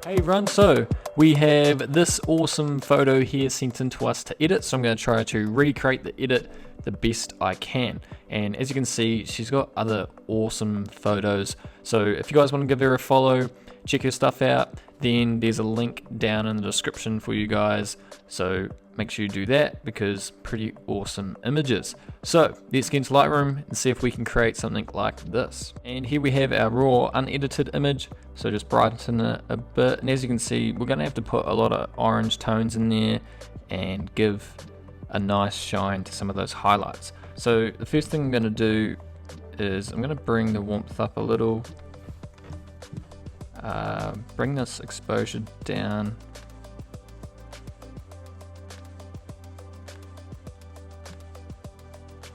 Hey everyone, so we have this awesome photo here sent in to us to edit, so I'm going to try to recreate the edit the best I can. And as you can see, she's got other awesome photos, so if you guys want to give her a follow, check her stuff out, then there's a link down in the description for you guys, so make sure you do that because pretty awesome images. So let's get into Lightroom and see if we can create something like this. And here we have our raw unedited image, so just brighten it a bit, and as you can see we're going to have to put a lot of orange tones in there and give a nice shine to some of those highlights. So the first thing I'm going to do is I'm going to bring the warmth up a little, bring this exposure down,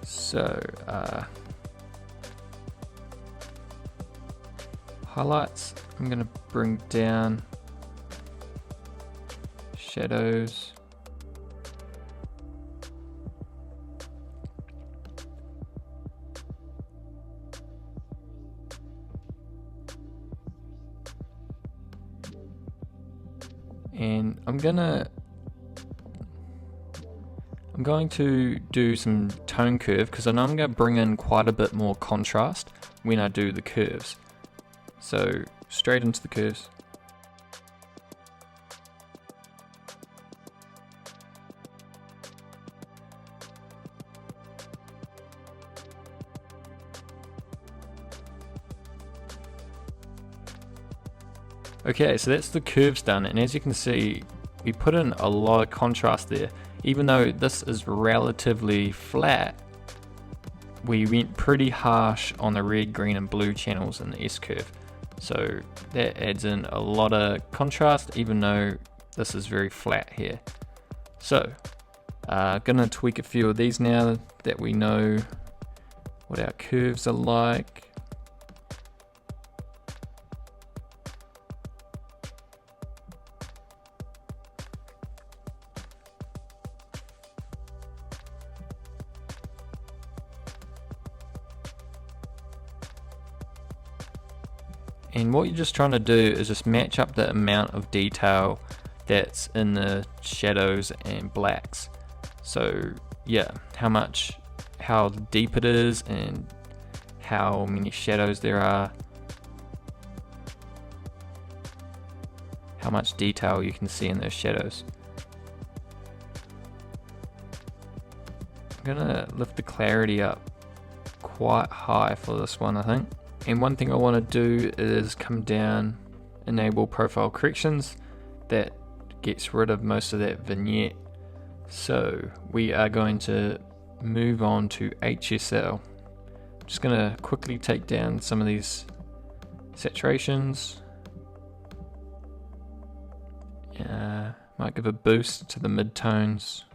so highlights I'm going to bring down, shadows, and I'm going to do some tone curve because I know I'm going to bring in quite a bit more contrast when I do the curves. So straight into the curves. Okay, so that's the curves done, and as you can see we put in a lot of contrast there. Even though this is relatively flat, we went pretty harsh on the red, green and blue channels in the S-curve. So that adds in a lot of contrast even though this is very flat here. So gonna tweak a few of these now that we know what our curves are like. And what you're just trying to do is just match up the amount of detail that's in the shadows and blacks. So yeah, how deep it is and how many shadows there are, how much detail you can see in those shadows. I'm gonna lift the clarity up quite high for this one, I think. And one thing I want to do is come down, enable profile corrections. That gets rid of most of that vignette. So we are going to move on to HSL. I'm just going to quickly take down some of these saturations. Might give a boost to the midtones.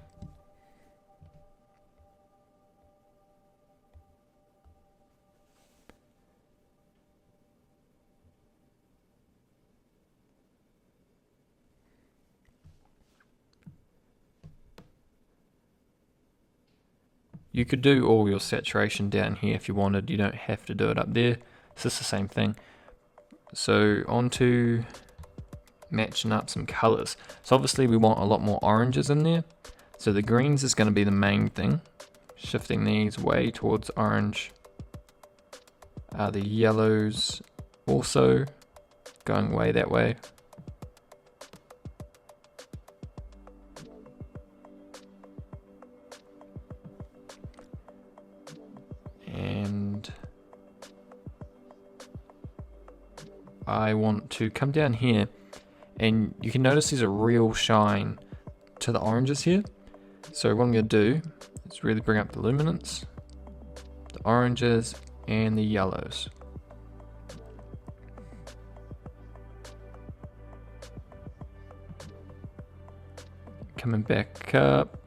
You could do all your saturation down here if you wanted, you don't have to do it up there. It's just the same thing. So on to matching up some colors. So obviously we want a lot more oranges in there. So the greens is going to be the main thing. Shifting these way towards orange. The yellows also going way that way. And I want to come down here, and you can notice there's a real shine to the oranges here. So what I'm going to do is really bring up the luminance, the oranges and the yellows. Coming back up.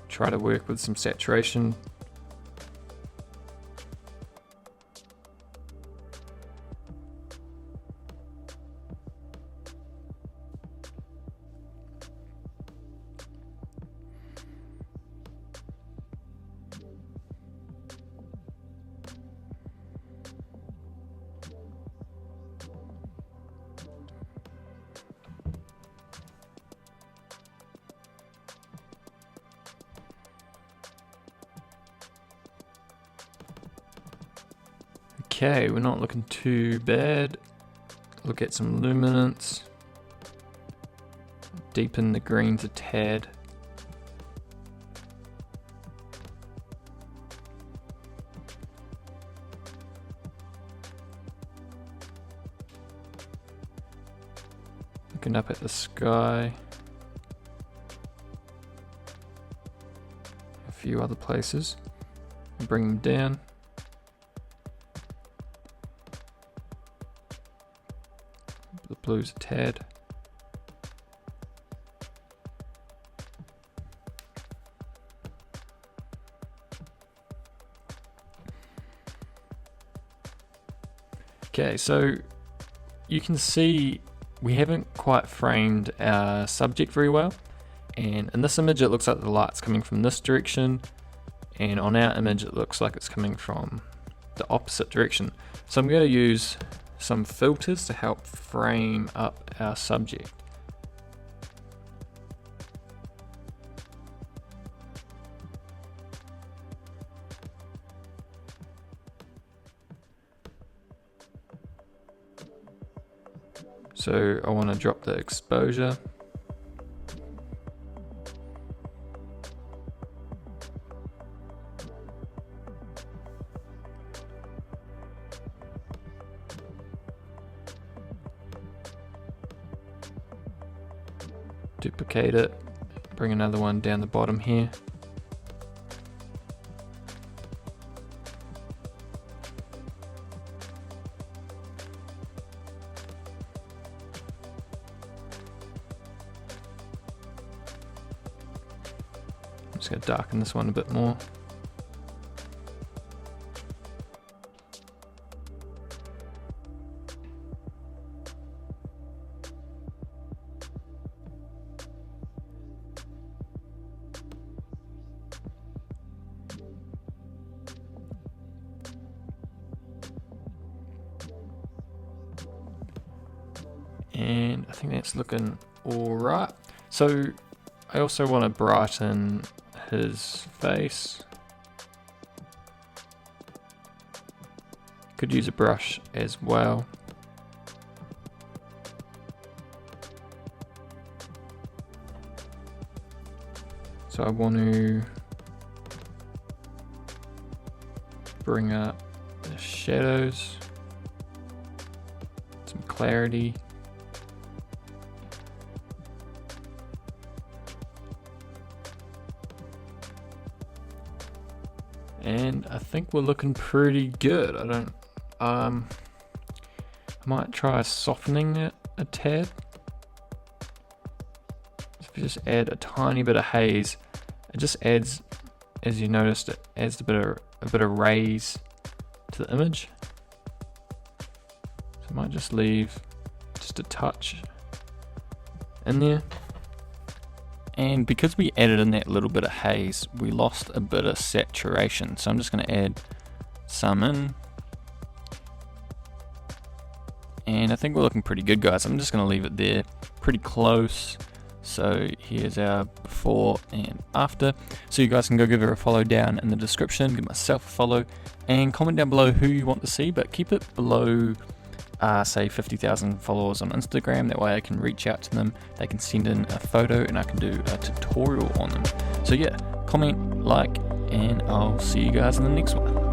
Try to work with some saturation. Okay, we're not looking too bad. Look at some luminance. Deepen the greens a tad. Looking up at the sky. A few other places. Bring them down. The blues a tad. Okay, so you can see we haven't quite framed our subject very well, and in this image it looks like the light's coming from this direction, and on our image it looks like it's coming from the opposite direction. So I'm going to use some filters to help frame up our subject. So I want to drop the exposure. Duplicate it, bring another one down the bottom here. I'm just going to darken this one a bit more. And I think that's looking alright. So I also want to brighten his face. Could use a brush as well. So I want to bring up the shadows, some clarity. And I think we're looking pretty good. I might try softening it a tad. If you just add a tiny bit of haze, it just adds, as you noticed, it adds a bit of rays to the image. So I might just leave just a touch in there. And because we added in that little bit of haze, we lost a bit of saturation. So I'm just going to add some in. And I think we're looking pretty good, guys. I'm just going to leave it there, pretty close. So here's our before and after. So you guys can go give her a follow down in the description, give myself a follow, and comment down below who you want to see, but keep it below say 50,000 followers on Instagram. That way I can reach out to them, they can send in a photo and I can do a tutorial on them. So yeah, comment, like, and I'll see you guys in the next one.